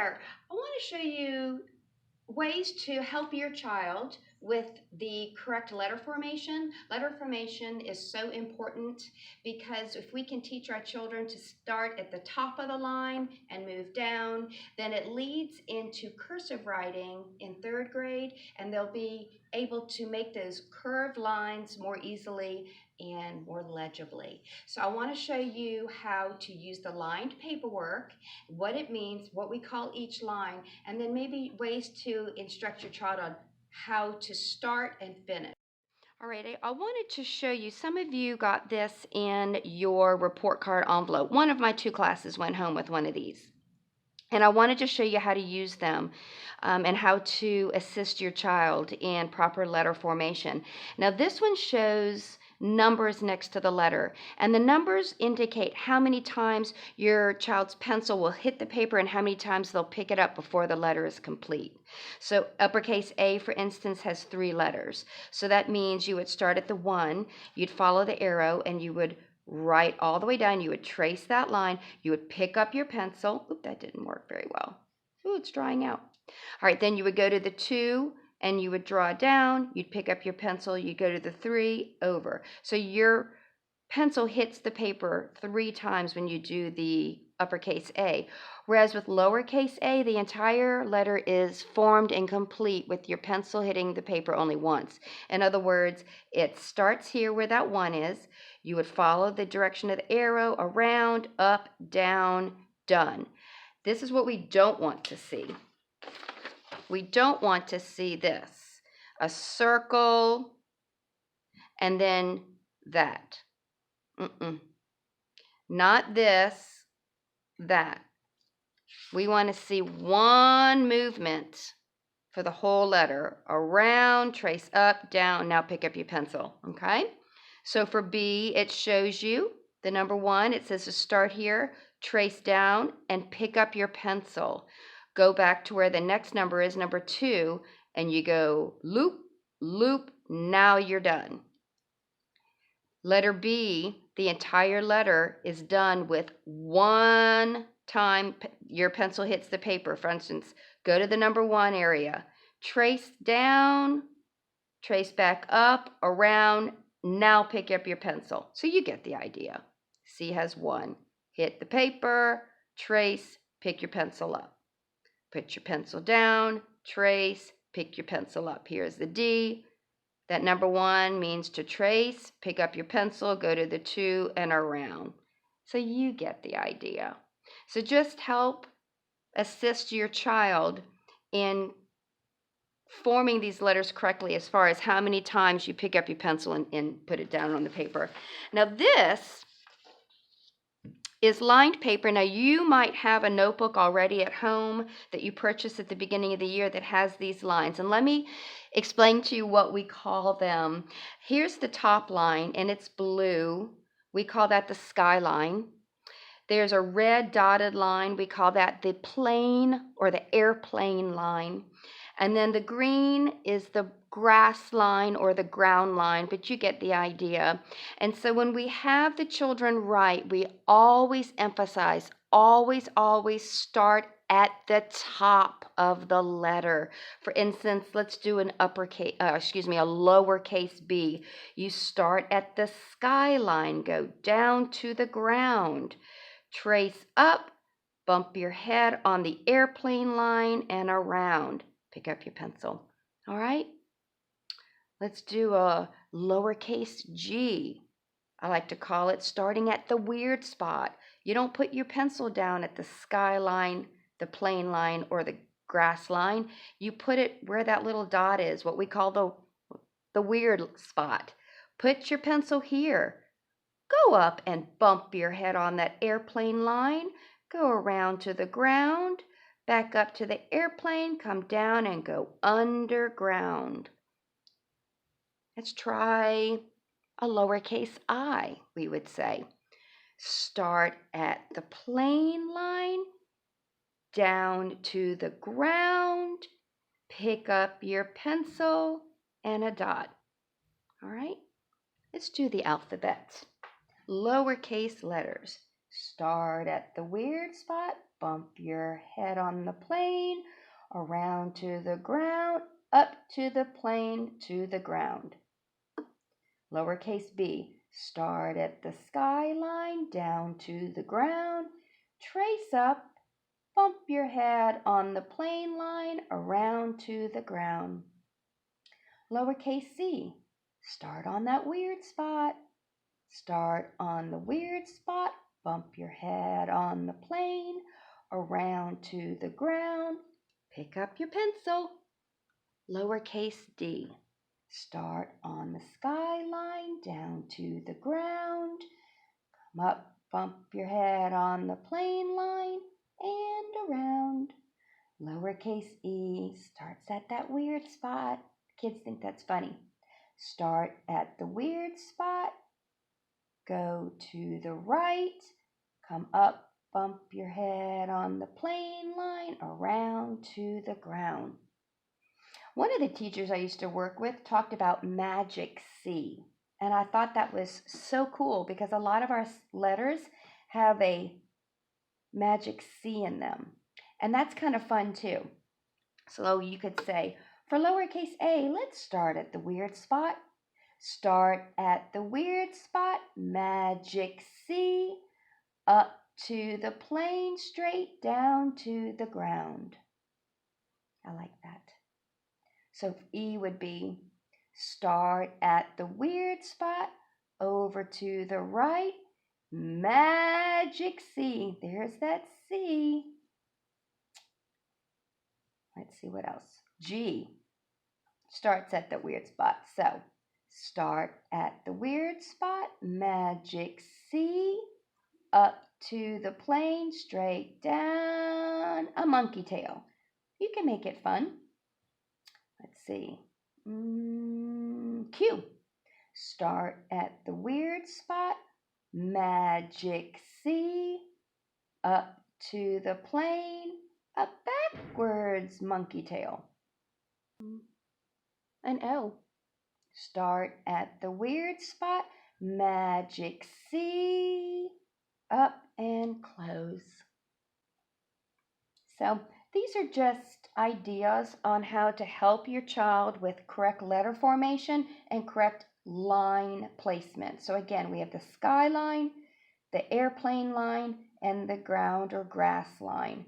there. I want to show you ways to help your child with the correct letter formation. Letter formation is so important because if we can teach our children to start at the top of the line and move down, then it leads into cursive writing in third grade, and they'll be able to make those curved lines more easily and more legibly. So I want to show you how to use the lined paperwork, what it means, what we call each line, and then maybe ways to instruct your child on how to start and finish. All right, I wanted to show you, some of you got this in your report card envelope. One of my 2 classes went home with one of these. And I wanted to show you how to use them and how to assist your child in proper letter formation. Now this one shows numbers next to the letter, and the numbers indicate how many times your child's pencil will hit the paper and how many times they'll pick it up before the letter is complete. So uppercase A, for instance, has 3 letters. So that means you would start at the 1, you'd follow the arrow, and you would write all the way down. You would trace that line. You would pick up your pencil. Oop, that didn't work very well. Ooh, it's drying out. All right, then you would go to the 2 and you would draw down. You'd pick up your pencil. You go to the 3, over. So your pencil hits the paper 3 times when you do the uppercase A. Whereas with lowercase a, the entire letter is formed and complete with your pencil hitting the paper only once. In other words, it starts here where that 1 is. You would follow the direction of the arrow, around, up, down, done. This is what we don't want to see. We don't want to see this. A circle and then that. Not this, that. We want to see one movement for the whole letter. Around, trace up, down. Now pick up your pencil, okay? So for B, it shows you the number 1. It says to start here, trace down, and pick up your pencil. Go back to where the next number is, number 2, and you go loop, loop. Now you're done. Letter B, the entire letter is done with 1 time your pencil hits the paper. For instance, go to the number 1 area, trace down, trace back up, around. Now pick up your pencil. So you get the idea. C has 1. Hit the paper, trace, pick your pencil up. Put your pencil down, trace, pick your pencil up. Here's the D. That number 1 means to trace, pick up your pencil, go to the 2, and around. So you get the idea. So just help assist your child in forming these letters correctly as far as how many times you pick up your pencil and put it down on the paper. Now this is lined paper. Now you might have a notebook already at home that you purchased at the beginning of the year that has these lines. And let me explain to you what we call them. Here's the top line, and it's blue. We call that the skyline. There's a red dotted line. We call that the plane or the airplane line. And then the green is the grass line or the ground line, but you get the idea. And so when we have the children write, we always emphasize, always start at the top of the letter. For instance, let's do an a lowercase b. You start at the skyline, go down to the ground, trace up, bump your head on the airplane line, and around. Pick up your pencil. All right? Let's do a lowercase g. I like to call it starting at the weird spot. You don't put your pencil down at the skyline, the plane line, or the grass line. You put it where that little dot is, what we call the weird spot. Put your pencil here. Go up and bump your head on that airplane line. Go around to the ground. Back up to the airplane, come down and go underground. Let's try a lowercase I, we would say. Start at the plane line, down to the ground, pick up your pencil and a dot. All right, let's do the alphabet. Lowercase letters. Start at the weird spot, bump your head on the plane, around to the ground, up to the plane, to the ground. Lowercase b, start at the skyline, down to the ground, trace up, bump your head on the plane line, around to the ground. Lowercase c, start on that weird spot, start on the weird spot, bump your head on the plane, around to the ground, pick up your pencil. Lowercase d, start on the skyline, down to the ground, come up, bump your head on the plane line, and around. Lowercase e starts at that weird spot. Kids think that's funny. Start at the weird spot, go to the right, come up, bump your head on the plane line, around to the ground. One of the teachers I used to work with talked about magic C, and I thought that was so cool because a lot of our letters have a magic C in them, and that's kind of fun too. So you could say, for lowercase a, let's start at the weird spot. Start at the weird spot, magic C, up to the plane, straight down to the ground. I like that. So E would be start at the weird spot, over to the right, magic C. There's that C. Let's see what else. G starts at the weird spot. So start at the weird spot, magic C, up to the plane, straight down, a monkey tail. You can make it fun. Let's see. Q. Start at the weird spot, magic C, up to the plane, a backwards monkey tail. An O. Start at the weird spot, magic C, up and close. So these are just ideas on how to help your child with correct letter formation and correct line placement. So again, we have the skyline, the airplane line, and the ground or grass line.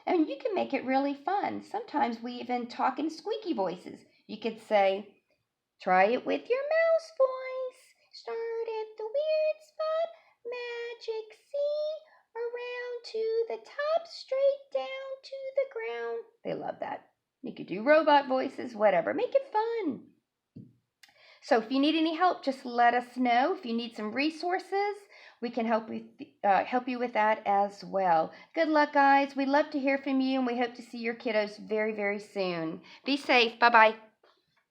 And you can make it really fun. Sometimes we even talk in squeaky voices. You could say, try it with your mouse voice. Start at the weird spot, magic C, around to the top, straight down to the ground. They love that. You could do robot voices, whatever. Make it fun. So if you need any help, just let us know. If you need some resources, we can help you with that as well. Good luck, guys. We love to hear from you, and we hope to see your kiddos very, very soon. Be safe. Bye-bye.